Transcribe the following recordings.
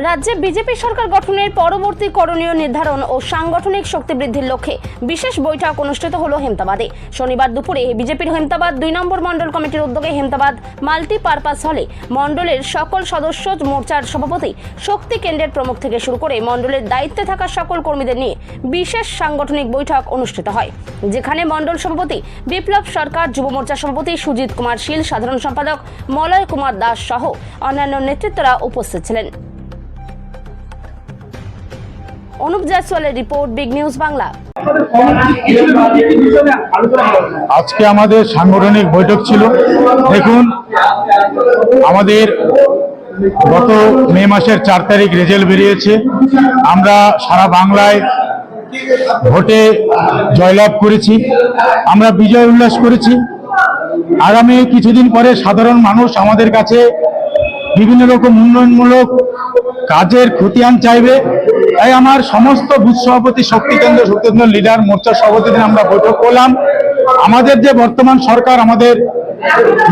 রাজ্যে বিজেপি সরকার গঠনের পরবর্তী করণীয় নির্ধারণ ও সাংগঠনিক শক্তি বৃদ্ধির লক্ষ্যে বিশেষ বৈঠক অনুষ্ঠিত হলো হেমতাবাদে। শনিবার দুপুরে বিজেপির হেমতাবাদ 2 নম্বর মণ্ডল কমিটির উদ্যোগে হেমতাবাদ মাল্টিপারপাস হলে মণ্ডলের সকল সদস্য, মোর্চার সভাপতি, শক্তি কেন্দ্রের প্রমুখ থেকে শুরু করে মণ্ডলের দায়িত্বে থাকা সকল কর্মীদের নিয়ে বিশেষ সাংগঠনিক বৈঠক অনুষ্ঠিত হয়, যেখানে মণ্ডল সভাপতি বিপ্লব সরকার, যুব মোর্চা সভাপতি সুজিত কুমার শীল, সাধারণ সম্পাদক মলয় কুমার দাস সহ অন্যান্য নেতৃত্বরা উপস্থিত ছিলেন। অনুপ জয়সওয়ালের রিপোর্ট, বিগ নিউজ বাংলা। আজকে আমাদের সাংগঠনিক বৈঠক ছিল। দেখুন, আমাদের গত মে মাসের 4 তারিখ রেজাল্ট বেরিয়েছে। আমরা সারা বাংলায় ভোটে জয়লাভ করেছি, আমরা বিজয় উল্লাস করেছি। আগামী কিছুদিন পরে সাধারণ মানুষ আমাদের কাছে বিভিন্ন রকম উন্নয়নমূলক কাজের খতিয়ান চাইবে। তাই আমার সমস্ত বুথ সভাপতি, শক্তি কেন্দ্র লিডার, মোর্চার সভাপতিদের আমরা বৈঠক করলাম। আমাদের যে বর্তমান সরকার, আমাদের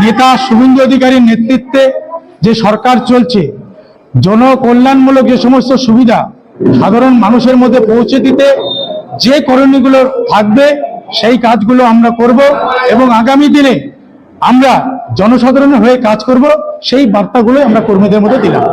নেতা শুভেন্দু অধিকারীর নেতৃত্বে যে সরকার চলছে, জনকল্যাণমূলক যে সমস্ত সুবিধা সাধারণ মানুষের মধ্যে পৌঁছে দিতে যে করণীয়গুলো থাকবে সেই কাজগুলো আমরা করব এবং আগামী দিনে আমরা জনসাধারণের হয়ে কাজ করব, সেই বার্তাগুলো আমরা কর্মীদের মধ্যে দিলাম।